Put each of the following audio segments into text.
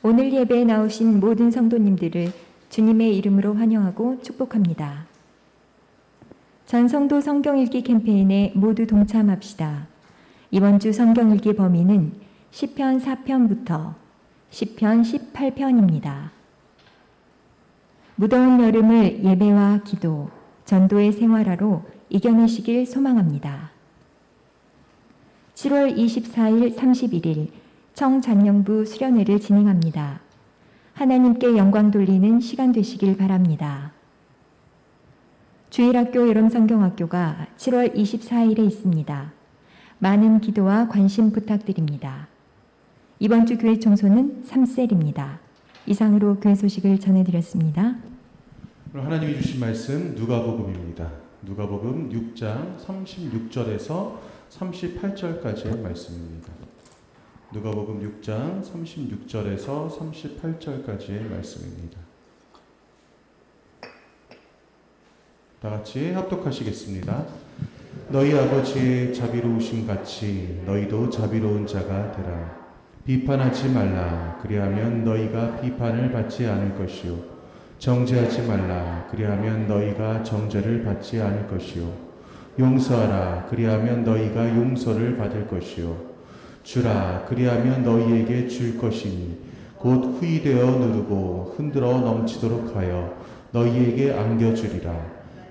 오늘 예배에 나오신 모든 성도님들을 주님의 이름으로 환영하고 축복합니다. 전성도 성경읽기 캠페인에 모두 동참합시다. 이번 주 성경읽기 범위는 시편 4편부터 시편 18편입니다. 무더운 여름을 예배와 기도, 전도의 생활화로 이겨내시길 소망합니다. 7월 24일, 31일 청장년부 수련회를 진행합니다. 하나님께 영광 돌리는 시간 되시길 바랍니다. 주일학교 여름성경학교가 7월 24일에 있습니다. 많은 기도와 관심 부탁드립니다. 이번 주 교회 청소는 3셀입니다. 이상으로 교회 소식을 전해드렸습니다. 하나님이 주신 말씀 누가복음입니다. 누가복음 6장 36절에서 38절까지의 말씀입니다. 누가복음 6장 36절에서 38절까지의 말씀입니다. 다 같이 합독하시겠습니다. 너희 아버지의 자비로우심 같이 너희도 자비로운 자가 되라. 비판하지 말라. 그리하면 너희가 비판을 받지 않을 것이요. 정죄하지 말라. 그리하면 너희가 정죄를 받지 않을 것이요. 용서하라. 그리하면 너희가 용서를 받을 것이요. 주라. 그리하면 너희에게 줄 것이니 곧 후이되어 누르고 흔들어 넘치도록 하여 너희에게 안겨주리라.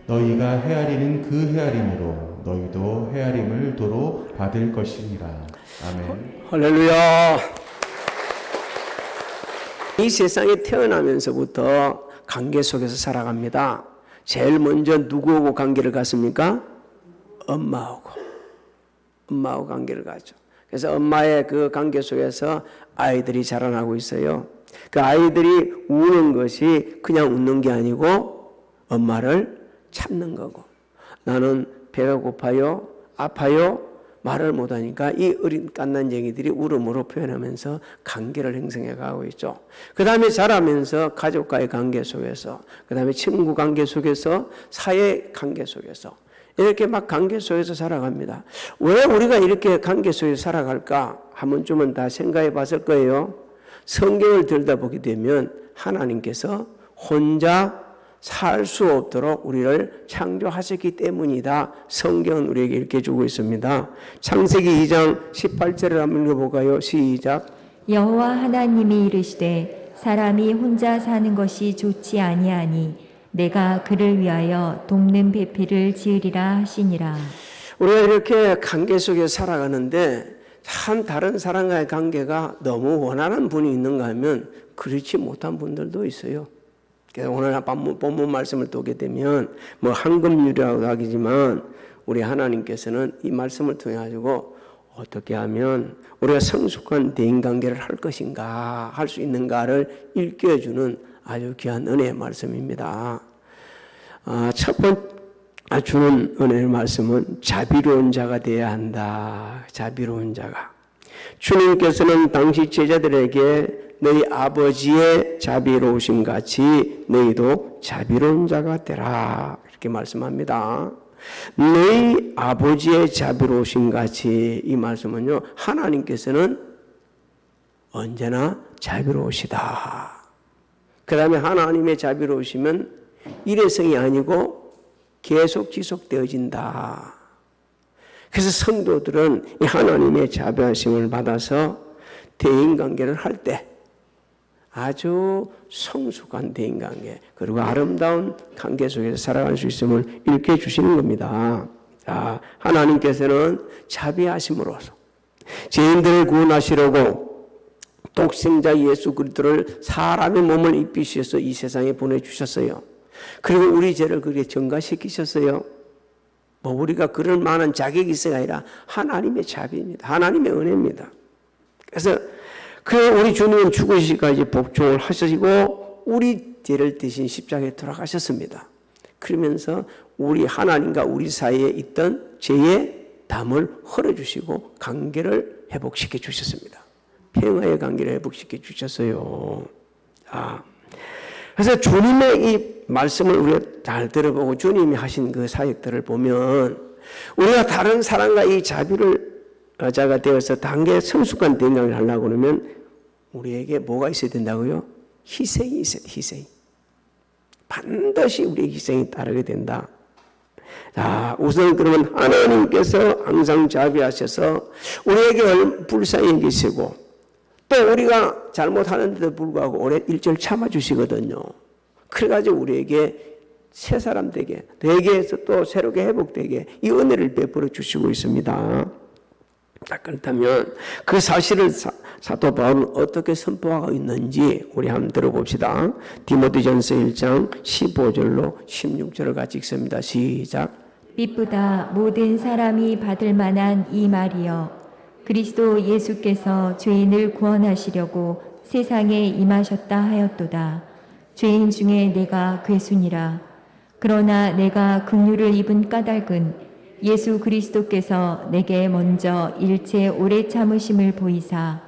너희가 헤아리는 그 헤아림으로 너희도 헤아림을 도로 받을 것이니라. 아멘. 할렐루야. 이 세상에 태어나면서부터 관계 속에서 살아갑니다. 제일 먼저 누구하고 관계를 갖습니까? 엄마하고 관계를 갖죠. 그래서 엄마의 그 관계 속에서 아이들이 자라나고 있어요. 그 아이들이 우는 것이 그냥 웃는 게 아니고 엄마를 참는 거고, 나는 배가 고파요, 아파요, 말을 못하니까 이 어린 갓난쟁이들이 울음으로 표현하면서 관계를 형성해 가고 있죠. 그 다음에 자라면서 가족과의 관계 속에서, 그 다음에 친구 관계 속에서, 사회 관계 속에서 이렇게 막 관계 속에서 살아갑니다. 왜 우리가 이렇게 관계 속에서 살아갈까? 한 번쯤은 다 생각해 봤을 거예요. 성경을 들다 보게 되면 하나님께서 혼자 살 수 없도록 우리를 창조하셨기 때문이다. 성경은 우리에게 이렇게 주고 있습니다. 창세기 2장 18절을 한번 읽어볼까요? 시작. 여호와 하나님이 이르시되 사람이 혼자 사는 것이 좋지 아니하니 내가 그를 위하여 돕는 배필을 지으리라 하시니라. 우리가 이렇게 관계 속에 살아가는데 참 다른 사람과의 관계가 너무 원하는 분이 있는가 하면 그렇지 못한 분들도 있어요. 오늘 본문 말씀을 보게 되면 뭐 황금률이라고 하기지만 우리 하나님께서는 이 말씀을 통해 가지고 어떻게 하면 우리가 성숙한 대인관계를 할 것인가, 할 수 있는가를 일깨워주는 아주 귀한 은혜의 말씀입니다. 첫 번째 주는 은혜의 말씀은 자비로운 자가 되어야 한다. 자비로운 자가. 주님께서는 당시 제자들에게 너희 아버지의 자비로우심 같이 너희도 자비로운 자가 되라. 이렇게 말씀합니다. 너희 아버지의 자비로우심 같이, 이 말씀은요, 하나님께서는 언제나 자비로우시다. 그 다음에 하나님의 자비로우심은 일회성이 아니고 계속 지속되어진다. 그래서 성도들은 이 하나님의 자비하심을 받아서 대인관계를 할 때 아주 성숙한 대인관계, 그리고 아름다운 관계 속에서 살아갈 수 있음을 일깨워 주시는 겁니다. 자, 하나님께서는 자비하심으로써 죄인들을 구원하시려고 독생자 예수 그리스도를 사람의 몸을 입히셔서 이 세상에 보내주셨어요. 그리고 우리 죄를 그렇게 전가시키셨어요. 뭐 우리가 그럴 만한 자격이 있어야 아니라 하나님의 자비입니다. 하나님의 은혜입니다. 그래서 우리 주님은 죽으시기까지 복종을 하시고 우리 죄를 대신 십자가에 돌아가셨습니다. 그러면서 우리 하나님과 우리 사이에 있던 죄의 담을 헐어주시고 관계를 회복시켜 주셨습니다. 평화의 관계를 회복시켜 주셨어요. 그래서 주님의 이 말씀을 우리가 잘 들어보고 주님이 하신 그 사역들을 보면 우리가 다른 사람과 이 자비를 자가 되어서 단계 성숙한 대응을 하려고 그러면 우리에게 뭐가 있어야 된다고요? 희생이 있어야 돼, 희생. 반드시 우리의 희생이 따르게 된다. 자, 우선 그러면 하나님께서 항상 자비하셔서 우리에게 불쌍히 여기시고 또 우리가 잘못하는데도 불구하고 오래 일절 참아주시거든요. 그래가지고 우리에게 새 사람 되게, 되게해서 또 새롭게 회복되게 이 은혜를 베풀어 주시고 있습니다. 자, 그렇다면 그 사실을 사도 바울은 어떻게 선포하고 있는지 우리 한번 들어봅시다. 디모데전서 1장 15절로 16절을 같이 읽습니다. 시작. 빛보다 모든 사람이 받을 만한 이 말이여 그리스도 예수께서 죄인을 구원하시려고 세상에 임하셨다 하였도다. 죄인 중에 내가 괴순이라. 그러나 내가 긍휼을 입은 까닭은 예수 그리스도께서 내게 먼저 일체 오래 참으심을 보이사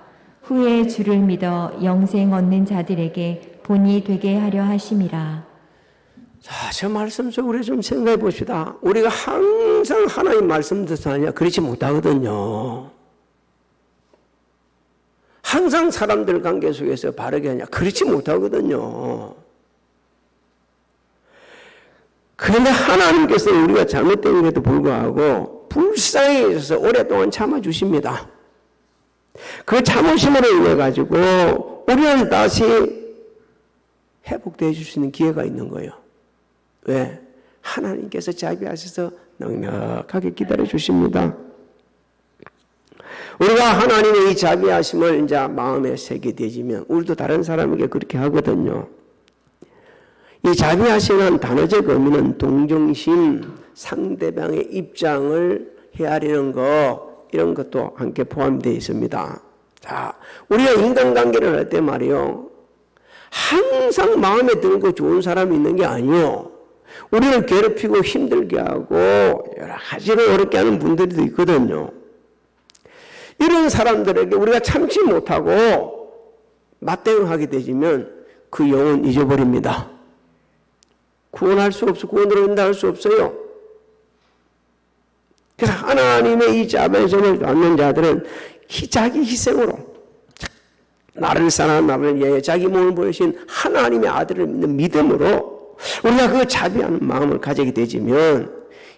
후에 주를 믿어 영생 얻는 자들에게 본이 되게 하려 하심이라. 자, 저 말씀 속으로 좀 생각해 봅시다. 우리가 항상 하나님 말씀 듣지 않냐? 그렇지 못하거든요. 항상 사람들 관계 속에서 바르게 하냐? 그렇지 못하거든요. 그런데 하나님께서 우리가 잘못된 것에도 불구하고 불쌍히 여기서 오랫동안 참아주십니다. 그 참으심으로 인해 가지고 우리는 다시 회복되어 줄 수 있는 기회가 있는 거예요. 왜? 하나님께서 자비하셔서 넉넉하게 기다려 주십니다. 우리가 하나님의 이 자비하심을 이제 마음에 새게 되지면 우리도 다른 사람에게 그렇게 하거든요. 이 자비하심이라는 단어적 의미는 동정심, 상대방의 입장을 헤아리는 것, 이런 것도 함께 포함되어 있습니다. 자, 우리가 인간관계를 할 때 말이요, 항상 마음에 들고 좋은 사람이 있는 게 아니요. 우리를 괴롭히고 힘들게 하고 여러 가지로 어렵게 하는 분들도 있거든요. 이런 사람들에게 우리가 참지 못하고 맞대응하게 되면 그 영혼 잊어버립니다. 구원할 수 없어, 구원으로 인도할 수 없어요. 그래서 하나님의 이 자비하심을 받는 자들은 자기 희생으로 나를 사랑, 나를 위하여 자기 몸을 보내신 하나님의 아들을 믿는 믿음으로 우리가 그 자비하는 마음을 가지게 되지면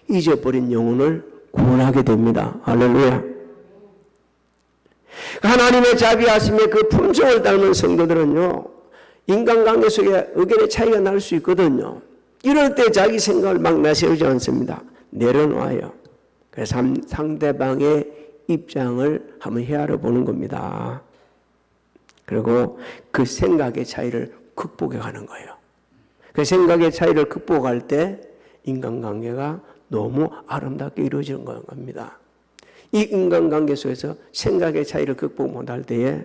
잊어버린 영혼을 구원하게 됩니다. 할렐루야. 하나님의 자비하심의 그 품성을 닮은 성도들은요, 인간관계 속에 의견의 차이가 날 수 있거든요. 이럴 때 자기 생각을 막 내세우지 않습니다. 내려놔요. 그래서 상대방의 입장을 한번 헤아려 보는 겁니다. 그리고 그 생각의 차이를 극복해 가는 거예요. 그 생각의 차이를 극복할 때 인간관계가 너무 아름답게 이루어지는 겁니다. 이 인간관계 속에서 생각의 차이를 극복 못할 때에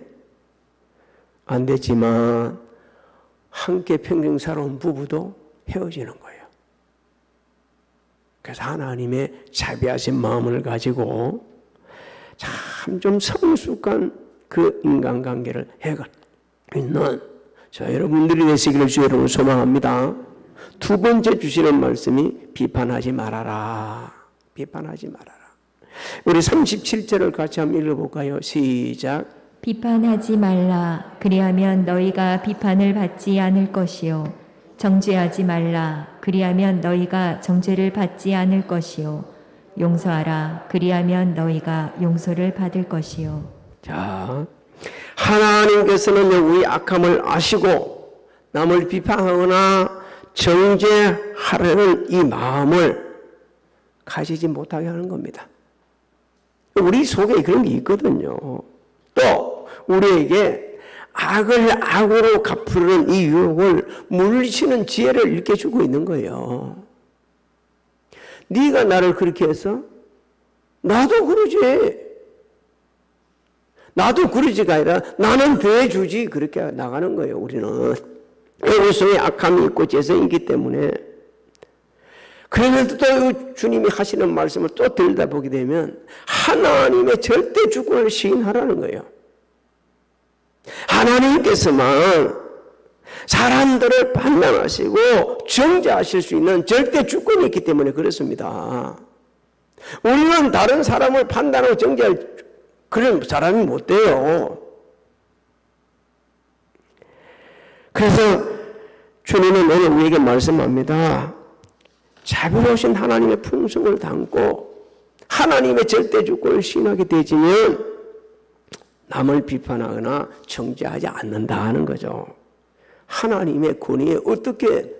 안 됐지만 함께 평생 살아온 부부도 헤어지는 거예요. 그래서 하나님의 자비하신 마음을 가지고 참 좀 성숙한 그 인간관계를 해가는 저 여러분들이 되시기를 주의 이름으로 소망합니다. 두 번째 주시는 말씀이 비판하지 말아라. 비판하지 말아라. 우리 37절을 같이 한번 읽어볼까요? 시작. 비판하지 말라. 그리하면 너희가 비판을 받지 않을 것이요. 정죄하지 말라. 그리하면 너희가 정죄를 받지 않을 것이요. 용서하라. 그리하면 너희가 용서를 받을 것이요. 자, 하나님께서는 우리 악함을 아시고 남을 비판하거나 정죄하려는 이 마음을 가지지 못하게 하는 겁니다. 우리 속에 그런 게 있거든요. 또 우리에게 악을 악으로 갚으려는 이 유혹을 물리치는 지혜를 일깨주고 있는 거예요. 네가 나를 그렇게 해서 나도 그러지. 나도 그러지가 아니라 나는 대주지. 그렇게 나가는 거예요. 우리는 우리 속에 악함이 있고 죄성이 있기 때문에. 그런데도 또 주님이 하시는 말씀을 또 들다 보게 되면 하나님의 절대 주권을 시인하라는 거예요. 하나님께서만 사람들을 판단하시고 정죄하실 수 있는 절대 주권이 있기 때문에 그렇습니다. 우리는 다른 사람을 판단하고 정죄할 그런 사람이 못 돼요. 그래서 주님은 오늘 우리에게 말씀합니다. 자비로우신 하나님의 품성을 담고 하나님의 절대주권을 신하게 되지면 남을 비판하거나 정죄하지 않는다 하는 거죠. 하나님의 권위에 어떻게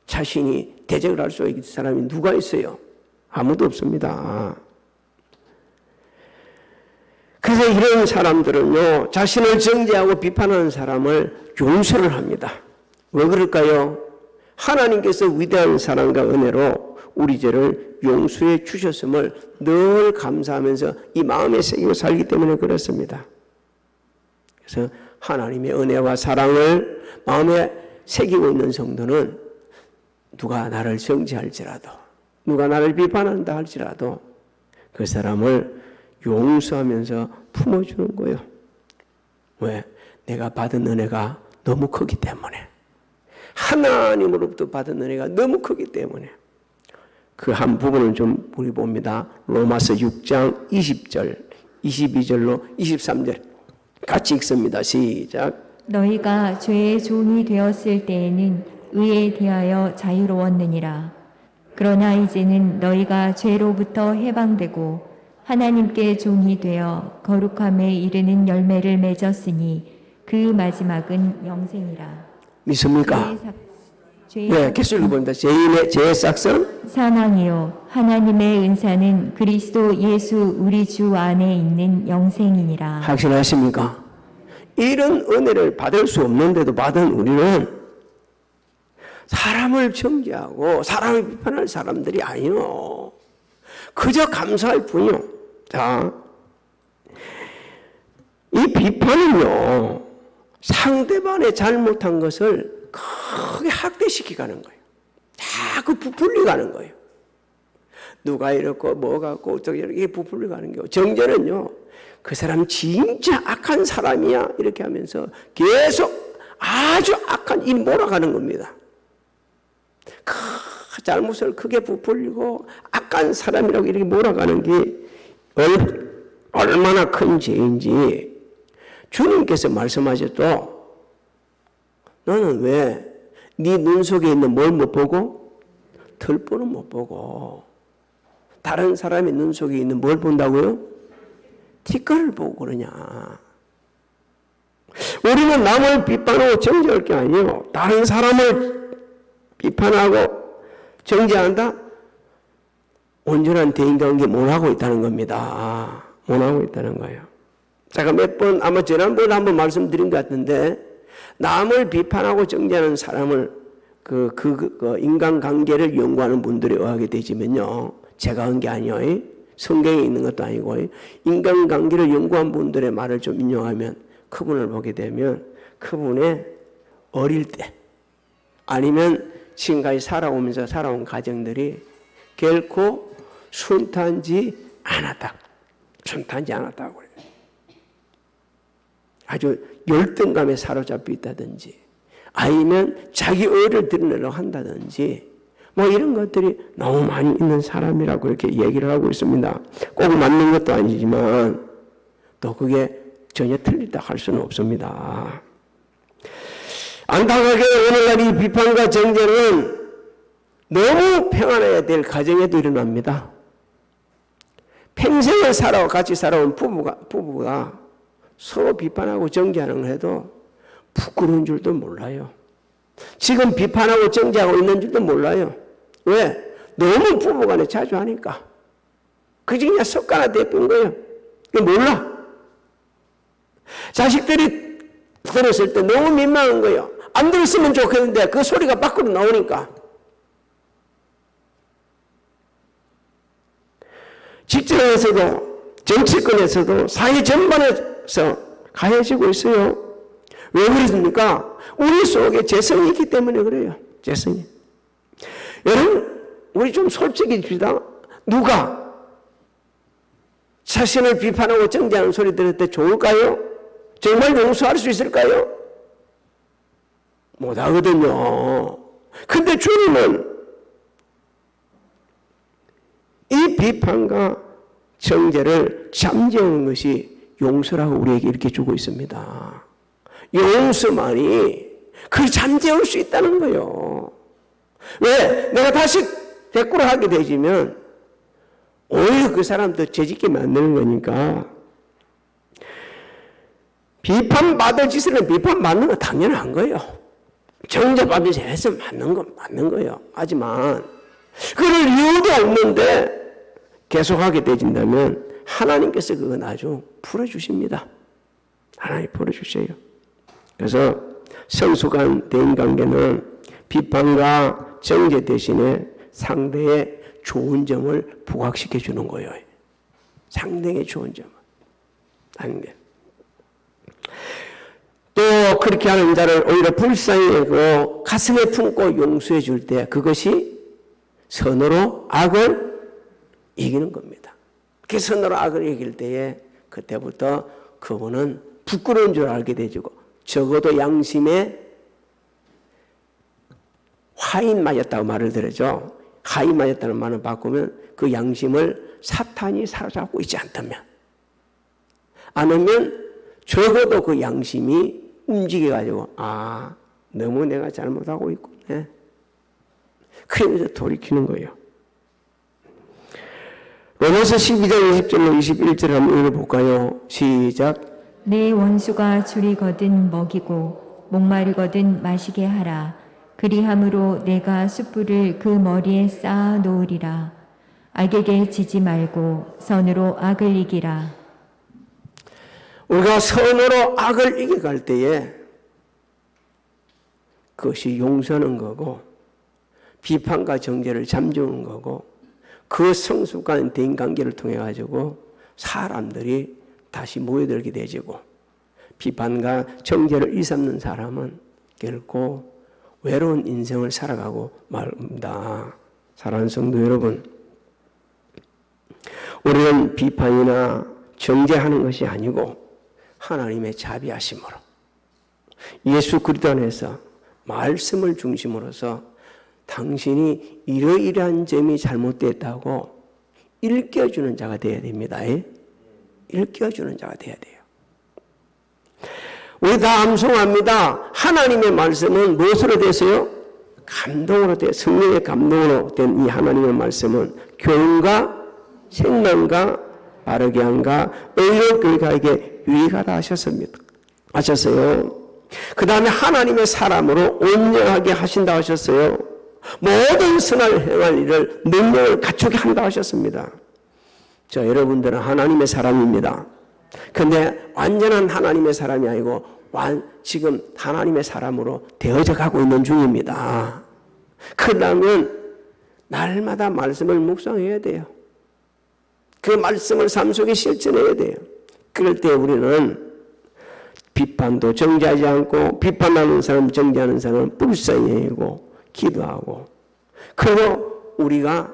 자신이 대적을 할 수 있는 사람이 누가 있어요? 아무도 없습니다. 그래서 이런 사람들은요, 자신을 정죄하고 비판하는 사람을 용서를 합니다. 왜 그럴까요? 하나님께서 위대한 사랑과 은혜로 우리 죄를 용서해 주셨음을 늘 감사하면서 이 마음에 새기고 살기 때문에 그렇습니다. 그래서 하나님의 은혜와 사랑을 마음에 새기고 있는 성도는 누가 나를 정죄할지라도, 누가 나를 비판한다 할지라도 그 사람을 용서하면서 품어주는 거예요. 왜? 내가 받은 은혜가 너무 크기 때문에. 하나님으로부터 받은 은혜가 너무 크기 때문에. 그 한 부분을 좀 우리 봅니다. 로마서 6장 20절, 22절로 23절 같이 읽습니다. 시작. 너희가 죄의 종이 되었을 때에는 의에 대하여 자유로웠느니라. 그러나 이제는 너희가 죄로부터 해방되고 하나님께 종이 되어 거룩함에 이르는 열매를 맺었으니 그 마지막은 영생이라. 믿습니까? 네, 계속 읽어봅니다. 죄의 삭선 사망이요 하나님의 은사는 그리스도 예수 우리 주 안에 있는 영생이니라. 확신하십니까? 이런 은혜를 받을 수 없는데도 받은 우리는 사람을 정죄하고 사람을 비판할 사람들이 아니요. 그저 감사할 뿐이요. 자, 이 비판은요, 상대방의 잘못한 것을 크게 학대시키가는 거예요. 자꾸 부풀려가는 거예요. 누가 이렇고 뭐가 갖고 어떻게 이렇게 부풀려가는 거예요. 정죄는요, 그 사람 진짜 악한 사람이야 이렇게 하면서 계속 아주 악한 이 몰아가는 겁니다. 그 잘못을 크게 부풀리고 악한 사람이라고 이렇게 몰아가는 게 얼마나 큰 죄인지 주님께서 말씀하셨죠. 너는 왜 네 눈 속에 있는 뭘 못 보고? 털보는 못 보고 다른 사람의 눈 속에 있는 뭘 본다고요? 티끌을 보고 그러냐. 우리는 남을 비판하고 정죄할 게 아니에요. 다른 사람을 비판하고 정죄한다? 온전한 대인관계 못하고 있다는 겁니다. 못하고 있다는 거예요. 제가 몇 번, 아마 지난번에 한번 말씀드린 것 같은데, 남을 비판하고 정죄하는 사람을 그 인간관계를 연구하는 분들이 의하게 되지면요, 제가 한 게 아니에요. 성경에 있는 것도 아니고 인간관계를 연구한 분들의 말을 좀 인용하면 그분을 보게 되면 그분의 어릴 때 아니면 지금까지 살아오면서 살아온 가정들이 결코 순탄지 않았다. 순탄지 않았다고 그래요. 아주 열등감에 사로잡혀 있다든지 아니면 자기 의를 드러내려고 한다든지 뭐 이런 것들이 너무 많이 있는 사람이라고 이렇게 얘기를 하고 있습니다. 꼭 맞는 것도 아니지만 또 그게 전혀 틀리다 할 수는 없습니다. 안타깝게 오늘날 이 비판과 정죄는 너무 평안해야 될 가정에도 일어납니다. 평생을 같이 살아온 부부가 서로 비판하고 정죄하는 걸 해도 부끄러운 줄도 몰라요. 지금 비판하고 정죄하고 있는 줄도 몰라요. 왜? 너무 부부간에 자주 하니까. 그게 그냥 습관화되어버린 거예요. 몰라. 자식들이 들었을 때 너무 민망한 거예요. 안 들었으면 좋겠는데 그 소리가 밖으로 나오니까. 직장에서도 정치권에서도 사회 전반에서 가해지고 있어요. 왜 그렇습니까? 우리 속에 재성이 있기 때문에 그래요. 재성이. 여러분, 우리 좀 솔직해집시다. 누가 자신을 비판하고 정죄하는 소리 들을 때 좋을까요? 정말 용서할 수 있을까요? 못하거든요. 근데 주님은 이 비판과 정죄를 잠재우는 것이 용서라고 우리에게 이렇게 주고 있습니다. 용서만이 그걸 잠재울 수 있다는 거예요. 왜? 내가 다시 대꾸를 하게 되지면 오히려 그 사람도 죄짓게 만드는 거니까. 비판받을 짓은 비판받는 거 당연한 거예요. 정죄받을 짓 해서 맞는 건 맞는 거예요. 하지만 그럴 이유도 없는데 계속하게 되진다면 하나님께서 그건 아주 풀어주십니다. 하나님 풀어주세요. 그래서 성숙한 대인관계는 비판과 정죄 대신에 상대의 좋은 점을 부각시켜 주는 거예요. 상대의 좋은 점을. 상대. 또 그렇게 하는 자를 오히려 불쌍히 여기고 가슴에 품고 용서해 줄 때 그것이 선으로 악을 이기는 겁니다. 그 선으로 악을 이길 때에 그때부터 그분은 부끄러운 줄 알게 되고 적어도 양심에 화인 맞았다고 말을 들었죠. 화인 맞았다는 말을 바꾸면 그 양심을 사탄이 사로잡고 있지 않으면 적어도 그 양심이 움직여가지고 너무 내가 잘못하고 있구나. 그러면서 돌이키는 거예요. 로마서 12장 20절로 21절 한번 읽어볼까요? 시작. 내 원수가 줄이거든 먹이고 목마르거든 마시게 하라. 그리함으로 내가 숯불을 그 머리에 쌓아 놓으리라. 악에게 지지 말고 선으로 악을 이기라. 우리가 선으로 악을 이겨갈 때에 그것이 용서하는 거고 비판과 정죄를 잠재우는 거고 그 성숙한 대인관계를 통해 가지고 사람들이 다시 모여들게 되지고 비판과 정죄를 일삼는 사람은 결코 외로운 인생을 살아가고 말입니다. 사랑하는 성도 여러분, 우리는 비판이나 정죄하는 것이 아니고 하나님의 자비하심으로 예수 그리스도 안에서 말씀을 중심으로서 당신이 이러이러한 점이 잘못됐다고 일깨워주는 자가 되어야 됩니다. 일깨워주는 자가 되어야 돼요. 우리 다 암송합니다. 하나님의 말씀은 무엇으로 되세요? 감동으로 돼요. 성령의 감동으로 된 이 하나님의 말씀은 교훈과 생명과 바르게 함과 의롭게 가에게 유익하다 하셨습니다. 하셨어요. 그 다음에 하나님의 사람으로 온전하게 하신다 하셨어요. 모든 선을 행할 일을 능력을 갖추게 한다 하셨습니다. 자, 여러분들은 하나님의 사람입니다. 근데 완전한 하나님의 사람이 아니고 지금 하나님의 사람으로 되어져 가고 있는 중입니다. 그러면 날마다 말씀을 묵상해야 돼요. 그 말씀을 삶 속에 실천해야 돼요. 그럴 때 우리는 비판도 정죄하지 않고 비판하는 사람, 정죄하는 사람은 불쌍히 여기고 기도하고 그리고 우리가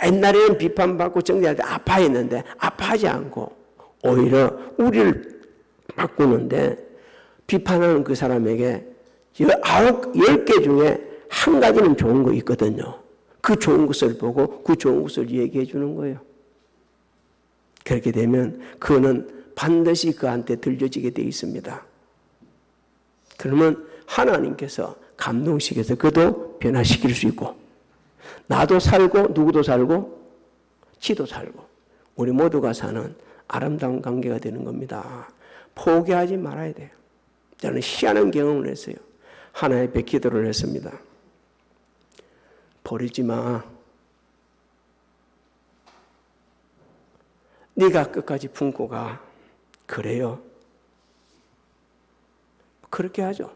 옛날에는 비판받고 정죄할 때 아파했는데 아파하지 않고 오히려 우리를 바꾸는데 비판하는 그 사람에게 10개 중에 한 가지는 좋은 거 있거든요. 그 좋은 것을 보고 그 좋은 것을 얘기해 주는 거예요. 그렇게 되면 그는 반드시 그한테 들려지게 되어 있습니다. 그러면 하나님께서 감동시켜서 그도 변화시킬 수 있고 나도 살고 누구도 살고 지도 살고 우리 모두가 사는 아름다운 관계가 되는 겁니다. 포기하지 말아야 돼요. 저는 희한한 경험을 했어요. 하나님 앞에 기도를 했습니다. 버리지 마. 네가 끝까지 품고 가. 그래요. 그렇게 하죠.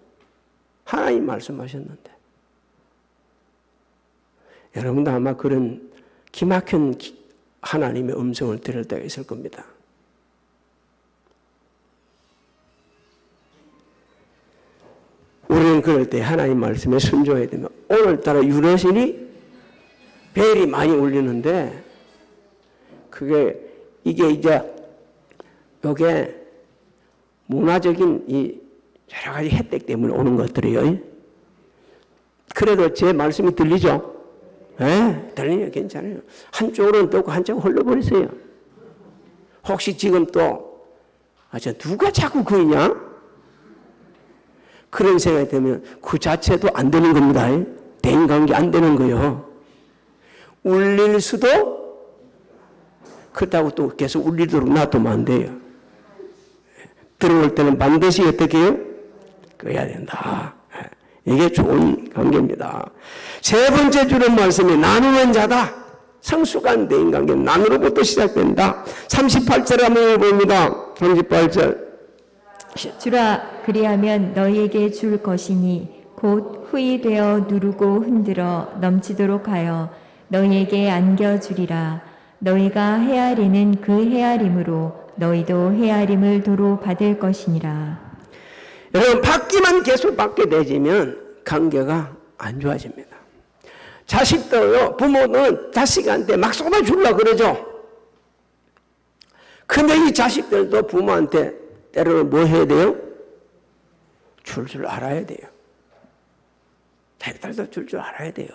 하나님 말씀하셨는데. 여러분도 아마 그런 기막힌 하나님의 음성을 들을 때가 있을 겁니다. 우리는 그럴 때 하나님 말씀에 순종해야 되면 오늘따라 유로신이 벨이 많이 울리는데 이게 이제 요게 문화적인 이 여러 가지 혜택 때문에 오는 것들이에요. 그래도 제 말씀이 들리죠? 네, 들리면 괜찮아요. 한쪽으로는 떴고 한쪽으로 흘러버리세요. 혹시 지금 또, 누가 자꾸 그이냐? 그런 생각이 되면 그 자체도 안 되는 겁니다. 대인관계 안 되는 거예요. 울릴 수도 그렇다고 또 계속 울리도록 놔두면 안 돼요. 들어올 때는 반드시 어떻게 해요? 꺼야 된다. 이게 좋은 관계입니다. 세 번째 주는 말씀이 나누는 자다. 성숙한 대인관계 나누로부터 시작된다. 38절 한번 봅니다. 38절. 주라 그리하면 너희에게 줄 것이니 곧 후이 되어 누르고 흔들어 넘치도록 하여 너희에게 안겨주리라. 너희가 헤아리는 그 헤아림으로 너희도 헤아림을 도로 받을 것이니라. 여러분 받기만 계속 받게 되지면 관계가 안 좋아집니다. 자식들요, 부모는 자식한테 막 쏟아주려고 그러죠. 근데 이 자식들도 부모한테 때로는 뭐 해야 돼요? 줄 알아야 돼요. 자식들도 줄 알아야 돼요.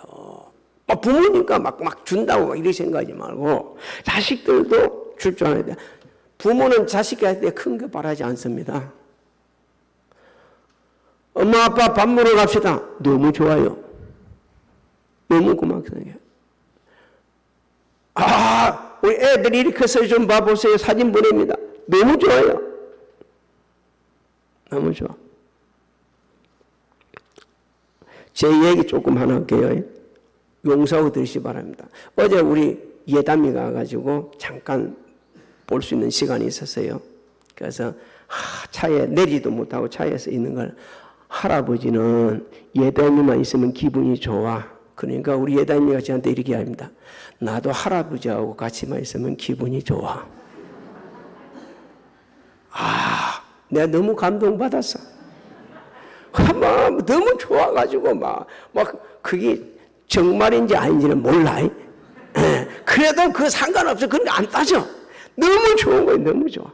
부모니까 막 준다고 막 이렇게 생각하지 말고 자식들도 줄 알아야 돼요. 부모는 자식한테 큰 거 바라지 않습니다. 엄마 아빠 밥 먹으러 갑시다. 너무 좋아요. 너무 고맙거든요. 우리 애들이 이렇게 커서 좀 봐보세요. 사진 보냅니다. 너무 좋아요. 너무 좋아. 제 얘기 조금 하나 할게요. 용서하고 들으시기 바랍니다. 어제 우리 예담이가 가지고 잠깐 볼 수 있는 시간이 있었어요. 그래서 차에 내리도 못하고 차에서 있는 걸 할아버지는 예담이만 있으면 기분이 좋아. 그러니까 우리 예담이가 저한테 이렇게 합니다. 나도 할아버지하고 같이만 있으면 기분이 좋아. 내가 너무 감동받았어. 너무 좋아가지고 막 그게 정말인지 아닌지는 몰라. 그래도 그 상관없어. 그런 거 안 따져. 너무 좋은 거예요. 너무 좋아.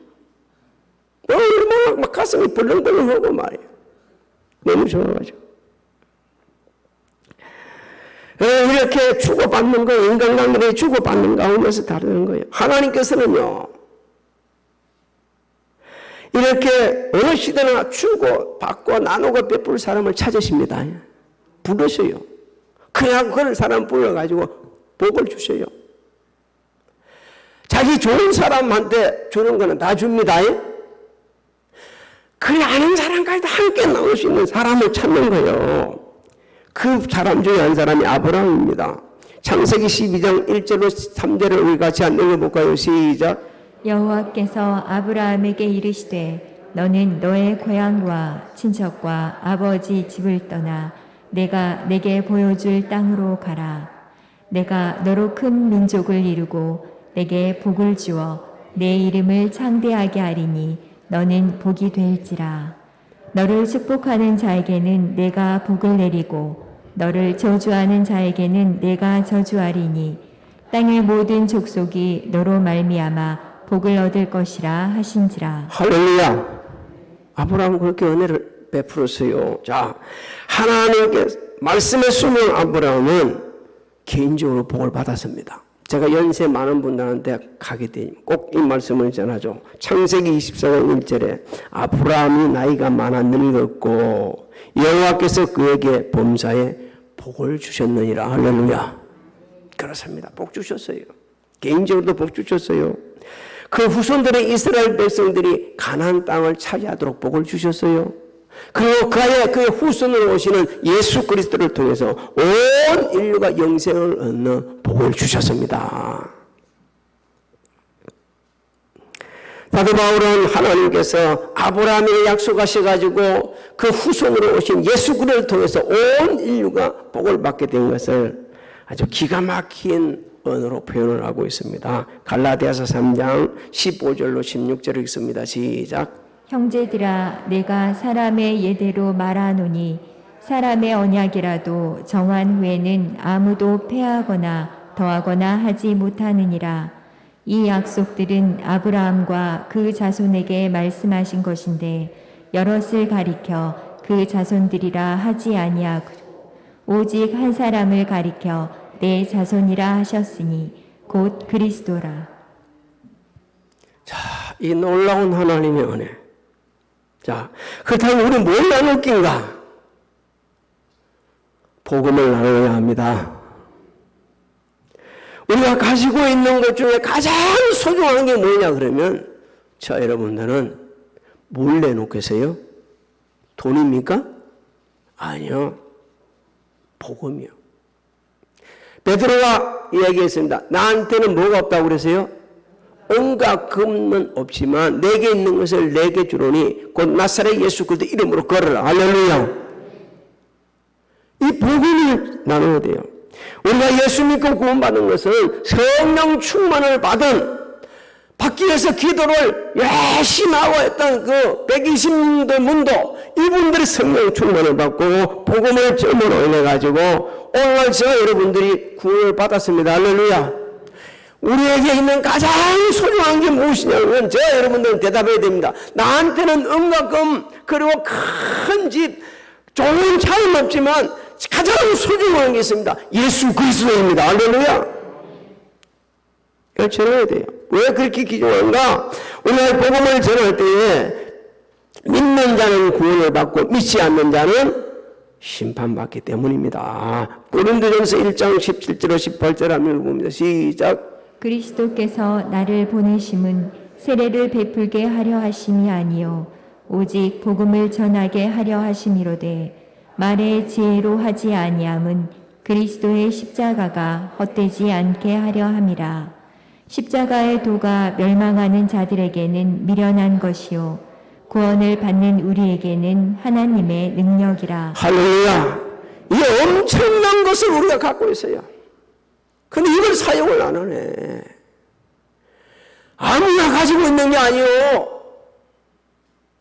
얼마나 막 가슴이 벌렁벌렁하고 말이에요. 너무 좋아가지고. 이렇게 주고받는 거, 인간관계에 주고받는 가운데서 다루는 거예요. 하나님께서는요, 이렇게 어느 시대나 주고받고 나누고 베풀 사람을 찾으십니다. 부르셔요. 그냥 그런 사람 불러가지고 복을 주셔요. 자기 좋은 사람한테 주는 거는 다 줍니다. 그래 아는 사람까지도 함께 나올 수 있는 사람을 찾는 거예요. 그 사람 중에 한 사람이 아브라함입니다. 창세기 12장 1절로 3절을 우리 같이 한번 읽어볼까요? 시작. 여호와께서 아브라함에게 이르시되 너는 너의 고향과 친척과 아버지 집을 떠나 내가 내게 보여줄 땅으로 가라. 내가 너로 큰 민족을 이루고 내게 복을 주어 내 이름을 창대하게 하리니 너는 복이 될지라. 너를 축복하는 자에게는 내가 복을 내리고 너를 저주하는 자에게는 내가 저주하리니 땅의 모든 족속이 너로 말미암아 복을 얻을 것이라 하신지라. 할렐루야. 아브라함은 그렇게 은혜를 베풀었어요. 자, 하나님께 말씀에 숨은 아브라함은 개인적으로 복을 받았습니다. 제가 연세 많은 분들한테 가게 되면 꼭 이 말씀을 전하죠. 창세기 24장 1절에 아브라함이 나이가 많아 늙었고 여호와께서 그에게 범사에 복을 주셨느니라. 할렐루야. 그렇습니다. 복 주셨어요. 개인적으로도 복 주셨어요. 그 후손들의 이스라엘 백성들이 가나안 땅을 차지하도록 복을 주셨어요. 그리고 그의 후손으로 오시는 예수 그리스도를 통해서 온 인류가 영생을 얻는 복을 주셨습니다. 사도 바울은 하나님께서 아브라함에게 약속하셔가지고 그 후손으로 오신 예수 그리스도를 통해서 온 인류가 복을 받게 된 것을 아주 기가 막힌 언어로 표현을 하고 있습니다. 갈라디아서 3장 15절로 16절을 읽습니다. 시작. 형제들아 내가 사람의 예대로 말하노니 사람의 언약이라도 정한 후에는 아무도 폐하거나 더하거나 하지 못하느니라. 이 약속들은 아브라함과 그 자손에게 말씀하신 것인데 여럿을 가리켜 그 자손들이라 하지 아니하고 오직 한 사람을 가리켜 내 자손이라 하셨으니 곧 그리스도라. 자, 이 놀라운 하나님의 은혜. 자, 그렇다면 우리 뭘 나눌 낀가? 복음을 나눠야 합니다. 우리가 가지고 있는 것 중에 가장 소중한 게 뭐냐 그러면 저 여러분들은 뭘 내놓겠어요? 돈입니까? 아니요. 복음이요. 베드로가 이야기했습니다. 나한테는 뭐가 없다고 그랬어요? 온갖 금은 없지만 내게 있는 것을 내게 주노니 곧 나사렛 예수 그리스도 이름으로 걸어라. 할렐루야. 이 복음을 나눠야 돼요. 우리가 예수 믿고 구원받은 것은 성령 충만을 받기 위해서 기도를 열심히 하고 했던 그 120도 문도 이분들이 성령 충만을 받고 복음을 점으로 인해가지고 오늘 저 여러분들이 구원을 받았습니다. 할렐루야. 우리에게 있는 가장 소중한 게 무엇이냐면 저 여러분들은 대답해야 됩니다. 나한테는 음과 금 그리고 큰 집 좋은 차는 없지만 가장 소중한 게 있습니다. 예수 그리스도입니다. 할렐루야. 이걸 전해야 돼요. 왜 그렇게 귀중한가? 오늘 복음을 전할 때에 믿는 자는 구원을 받고 믿지 않는 자는 심판받기 때문입니다. 고린도전서 1장 17절 18절 한번 읽어봅니다. 시작. 그리스도께서 나를 보내심은 세례를 베풀게 하려 하심이 아니요 오직 복음을 전하게 하려 하심이로되 말의 지혜로 하지 아니함은 그리스도의 십자가가 헛되지 않게 하려 함이라. 십자가의 도가 멸망하는 자들에게는 미련한 것이요 구원을 받는 우리에게는 하나님의 능력이라. 할렐루야. 이 엄청난 것을 우리가 갖고 있어요. 근데 이걸 사용을 안 하네. 아무나 가지고 있는 게 아니요.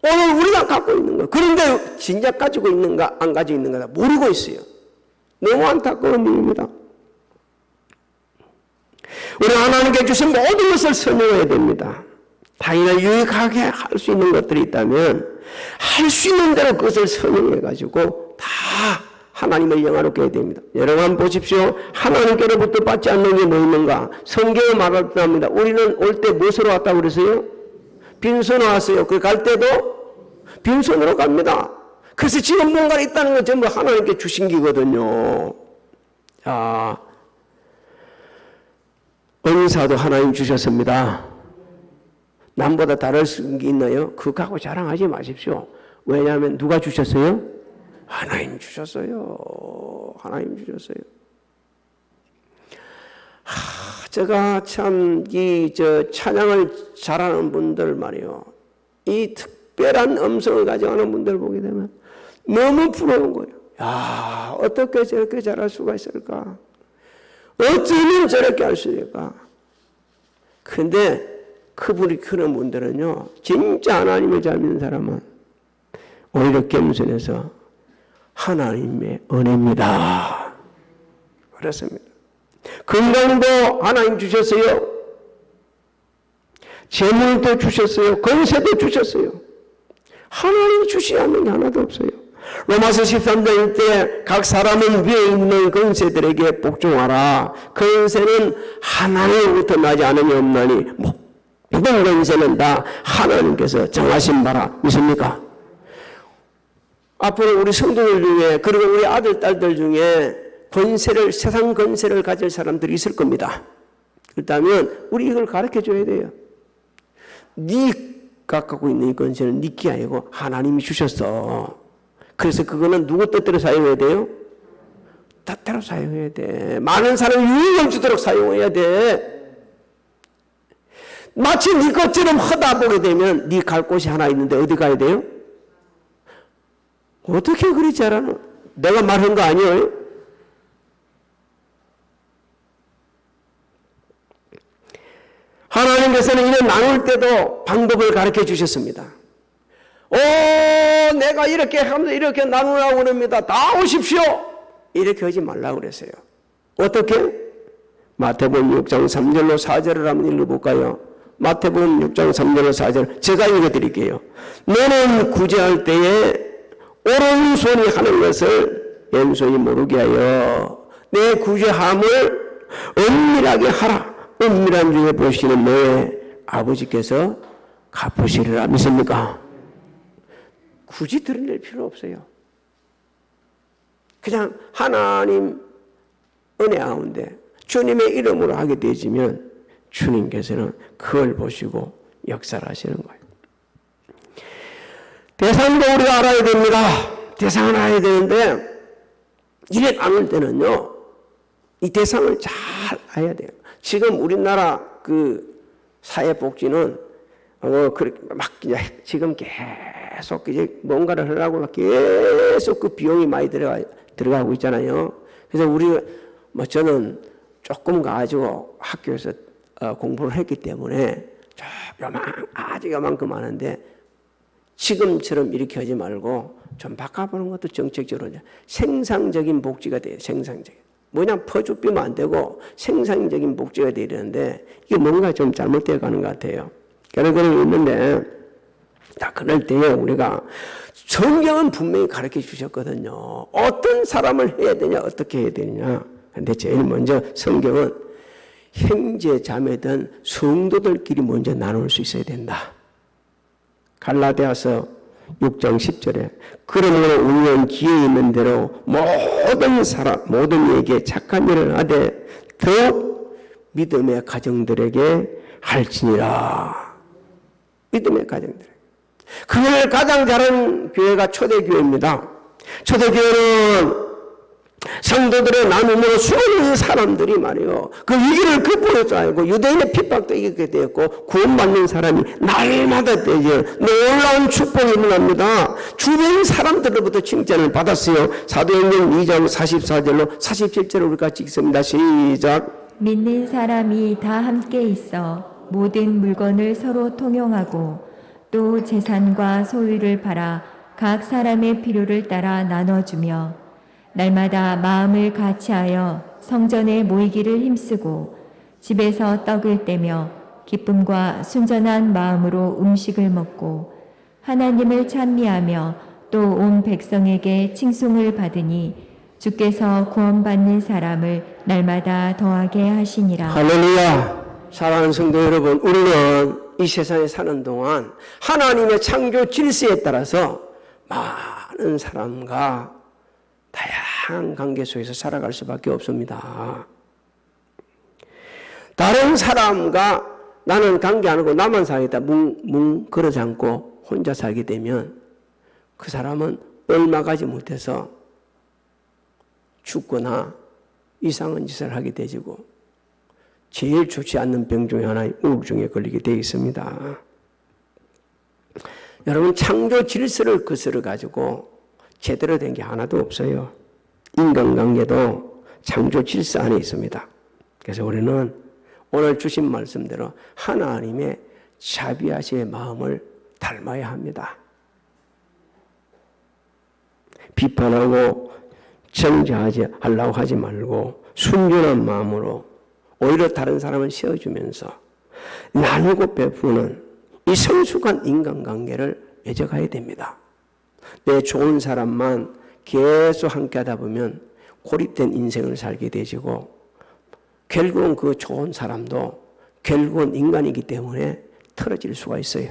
오늘 우리가 갖고 있는 거. 그런데 진짜 가지고 있는가 안 가지고 있는가 모르고 있어요. 너무 안타까운 일입니다. 우리 하나님께 주신 모든 것을 선용해야 됩니다. 당연히 유익하게 할 수 있는 것들이 있다면 할 수 있는 대로 그것을 선용해가지고 다 하나님을 영화롭게 해야 됩니다. 여러분 한번 보십시오. 하나님께로부터 받지 않는 게 뭐 있는가? 성경에 말합니다. 우리는 올 때 무엇으로 왔다고 그랬어요? 빈손으로 왔어요. 그 갈 때도 빈손으로 갑니다. 그래서 지금 뭔가 있다는 건 전부 하나님께 주신 기거든요. 자, 은사도 하나님 주셨습니다. 남보다 다를 게 있나요? 그거 갖고 자랑하지 마십시오. 왜냐하면 누가 주셨어요? 하나님 주셨어요. 하나님 주셨어요. 제가 참 찬양을 잘하는 분들 말이요. 이 특별한 음성을 가져가는 분들 보게 되면 너무 부러운 거예요. 야, 어떻게 저렇게 잘할 수가 있을까? 어쩌면 저렇게 할 수 있을까? 근데 그분이 그런 분들은요, 진짜 하나님을 잘 믿는 사람은 오히려 겸손해서 하나님의 은혜입니다. 그렇습니다. 건강도 하나님 주셨어요. 재물도 주셨어요. 권세도 주셨어요. 하나님 주시지 않는 게 하나도 없어요. 로마서 13장 때 각 사람은 위에 있는 권세들에게 복종하라. 권세는 하나님으로부터 나지 않음이 없나니 모든 권세는 다 하나님께서 정하신 바라. 믿습니까? 앞으로 우리 성도들 중에 그리고 우리 아들, 딸들 중에 세상 권세를 가질 사람들이 있을 겁니다. 그렇다면 우리 이걸 가르쳐줘야 돼요. 네가 갖고 있는 이 권세는 네 게 아니고 하나님이 주셨어. 그래서 그거는 누구 뜻대로 사용해야 돼요? 뜻대로 사용해야 돼. 많은 사람이 유익을 주도록 사용해야 돼. 마치 네 것처럼 하다 보게 되면 네 갈 곳이 하나 있는데 어디 가야 돼요? 어떻게 그리 잘하노? 내가 말한 거 아니에요? 하나님께서는 이런 나눌 때도 방법을 가르쳐 주셨습니다. 내가 이렇게 하면서 이렇게 나누라고 그럽니다. 다 오십시오. 이렇게 하지 말라고 그랬어요. 어떻게? 마태복음 6장 3절로 4절을 한번 읽어볼까요? 마태복음 6장 3절로 4절 제가 읽어드릴게요. 너는 구제할 때에 오른손이 하는 것을 왼손이 모르게 하여 내 구제함을 은밀하게 하라. 은밀한 중에 보시는 너의 아버지께서 갚으시리라. 믿습니까? 굳이 드러낼 필요 없어요. 그냥 하나님 은혜 가운데 주님의 이름으로 하게 되지면 주님께서는 그걸 보시고 역사를 하시는 거예요. 대상도 우리가 알아야 됩니다. 대상을 알아야 되는데 이래 나눌 때는요, 이 대상을 잘 알아야 돼요. 지금 우리나라 그 사회복지는 그렇게 막 지금 계속 이제 뭔가를 하려고 계속 그 비용이 많이 들어가고 있잖아요. 그래서 저는 조금 가지고 학교에서 공부를 했기 때문에 아주 요만큼 하는데 지금처럼 이렇게 하지 말고 좀 바꿔보는 것도 정책적으로 생산적인 복지가 돼요. 생산적인. 뭐냐 퍼주 삐면 안 되고 생산적인 복지가 돼야 되는데 이게 뭔가 좀 잘못되어 가는 것 같아요. 그런 게 있는데 자, 그럴 때에 우리가 성경은 분명히 가르쳐 주셨거든요. 어떤 사람을 해야 되냐, 어떻게 해야 되느냐. 근데 제일 먼저 성경은 형제 자매든 성도들끼리 먼저 나눌 수 있어야 된다. 갈라디아서 6장 10절에 그러므로 우리는 기회 있는 대로 모든 이에게 착한 일을 하되 더욱 믿음의 가정들에게 할지니라. 믿음의 가정들. 그걸 가장 잘하는 교회가 초대교회입니다. 초대교회는 성도들의 나눔으로 수많은 사람들이 말이요, 그 위기를 극복해서 알고 유대인의 핍박도 이기게 되었고 구원받는 사람이 날마다 되죠. 놀라운 축복이 일어납니다. 주변 사람들로부터 칭찬을 받았어요. 사도행전 2장 44절로 47절을 우리 같이 읽습니다. 시작. 믿는 사람이 다 함께 있어 모든 물건을 서로 통용하고 또 재산과 소유를 팔아 각 사람의 필요를 따라 나눠주며 날마다 마음을 같이하여 성전에 모이기를 힘쓰고 집에서 떡을 떼며 기쁨과 순전한 마음으로 음식을 먹고 하나님을 찬미하며 또 온 백성에게 칭송을 받으니 주께서 구원받는 사람을 날마다 더하게 하시니라. 할렐루야. 사랑하는 성도 여러분, 우리는 이 세상에 사는 동안 하나님의 창조 질서에 따라서 많은 사람과 다양한 관계 속에서 살아갈 수밖에 없습니다. 다른 사람과 나는 관계 안 하고 나만 살겠다 뭉 걸어 잠고 혼자 살게 되면 그 사람은 얼마 가지 못해서 죽거나 이상한 짓을 하게 되고 제일 좋지 않는 병 중에 하나인 우울증에 걸리게 되어 있습니다. 여러분, 창조 질서를 거스러 가지고 제대로 된 게 하나도 없어요. 인간관계도 창조 질서 안에 있습니다. 그래서 우리는 오늘 주신 말씀대로 하나님의 자비하심의 마음을 닮아야 합니다. 비판하고 정죄하지 하려고 하지 말고 순전한 마음으로 오히려 다른 사람을 세워주면서 나누고 베푸는 이 성숙한 인간관계를 맺어가야 됩니다. 내 좋은 사람만 계속 함께 하다 보면 고립된 인생을 살게 되지고 결국은 그 좋은 사람도 결국은 인간이기 때문에 틀어질 수가 있어요.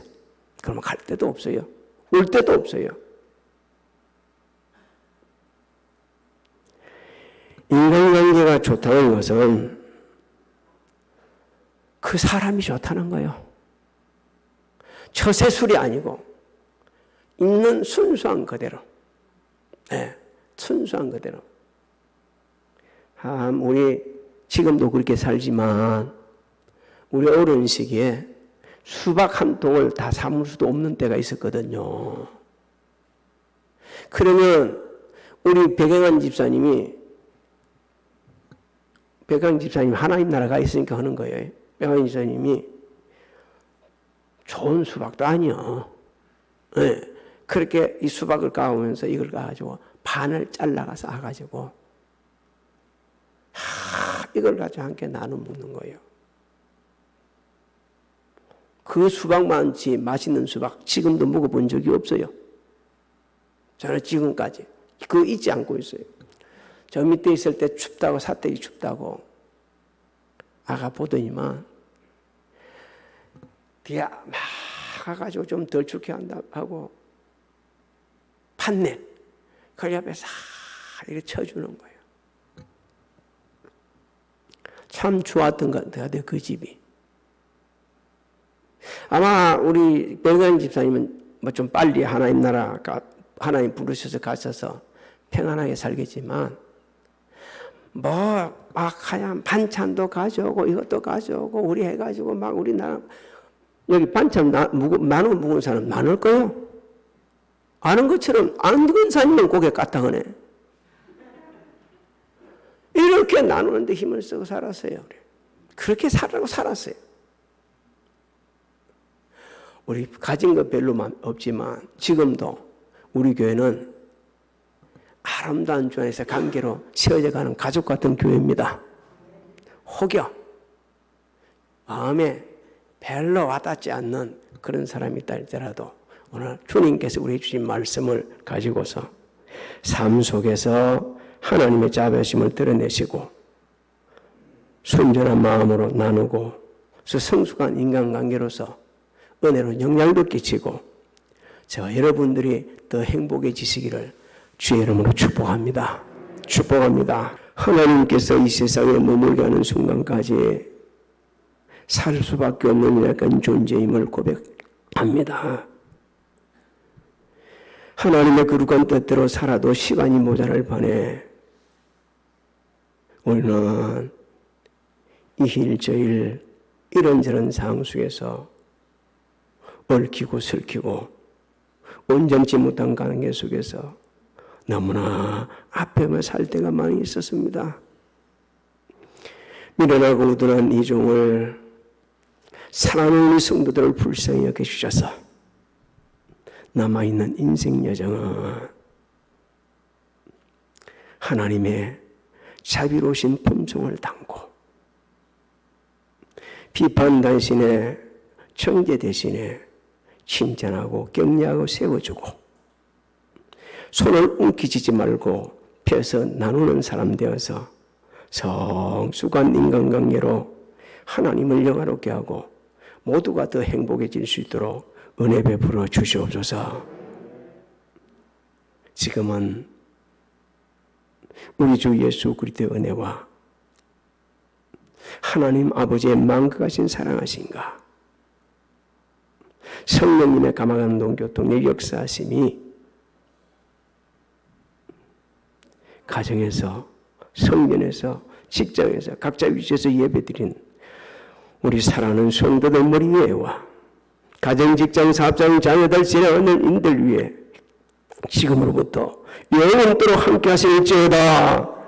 그러면 갈 데도 없어요. 올 데도 없어요. 인간관계가 좋다는 것은 그 사람이 좋다는 거예요. 처세술이 아니고 있는 순수한 그대로. 네, 순수한 그대로. 우리 지금도 그렇게 살지만 우리 어려운 시기에 수박 한 통을 다 삼을 수도 없는 때가 있었거든요. 그러면 우리 백영환 집사님이 하나님 나라가 있으니까 하는 거예요. 백영환 집사님이 좋은 수박도 아니요. 네. 그렇게 이 수박을 까오면서 이걸 가지고 반을 잘라가서 와가지고 이걸 가지고 함께 나눠 먹는 거예요. 그 수박만치 맛있는 수박 지금도 먹어본 적이 없어요. 저는 지금까지 그거 잊지 않고 있어요. 저 밑에 있을 때 춥다고 사태기 춥다고 아가 보더니만 뒤에 막 가가지고 좀 덜 춥게 한다 하고 판넬 그 옆에 싹 이렇게 쳐주는 거예요. 참 좋았던 것 같아요, 그 집이. 아마 우리 백관 집사님은 뭐 좀 빨리 하나님 나라가 하나님 부르셔서 가셔서 평안하게 살겠지만 뭐 막 하얀 반찬도 가져오고 이것도 가져오고 우리 해가지고 막 우리나라 여기 반찬 많은 묵은 사람 많을 거요. 아는 것처럼 안 묵은 사람은 고개 까딱하네. 이렇게 나누는데 힘을 쓰고 살았어요. 그렇게 살라고 살았어요. 우리 가진 것 별로 없지만 지금도 우리 교회는 아름다운 주 안에서 관계로 세워져가는 가족 같은 교회입니다. 혹여 마음에 별로 와닿지 않는 그런 사람이 있다 할지라도 오늘 주님께서 우리 주신 말씀을 가지고서 삶 속에서 하나님의 자비하심을 드러내시고 순전한 마음으로 나누고 성숙한 인간관계로서 은혜로 영향도 끼치고 저와 여러분들이 더 행복해지시기를 주의 이름으로 축복합니다. 축복합니다. 하나님께서 이 세상에 머물게 하는 순간까지 살 수밖에 없는 약간 존재임을 고백합니다. 하나님의 거룩한 뜻대로 살아도 시간이 모자랄 판에 우리는 이힐저힐 이런저런 상황 속에서 얽히고 설키고 온전치 못한 관계 속에서 너무나 아픔을 살 때가 많이 있었습니다. 미련하고 우둔한 이 종을 사랑하는 우리 성도들을 불쌍히 여겨주셔서 남아있는 인생 여정은 하나님의 자비로우신 품성을 담고 비판 대신에 청재 대신에 칭찬하고 격려하고 세워주고 손을 움켜쥐지 말고 펴서 나누는 사람 되어서 성숙한 인간관계로 하나님을 영화롭게 하고 모두가 더 행복해질 수 있도록 은혜 베풀어 주시옵소서. 지금은 우리 주 예수 그리스도의 은혜와 하나님 아버지의 만극하신 사랑하신가 성령님의 감화감동 교통의 역사하심이 가정에서 성전에서 직장에서 각자 위치에서 예배드린 우리 사랑하는 성도들 머리 위에와 가정, 직장, 사업장, 자녀들, 지나가는 인들 위에 지금으로부터 영원토록 함께 하실지어다.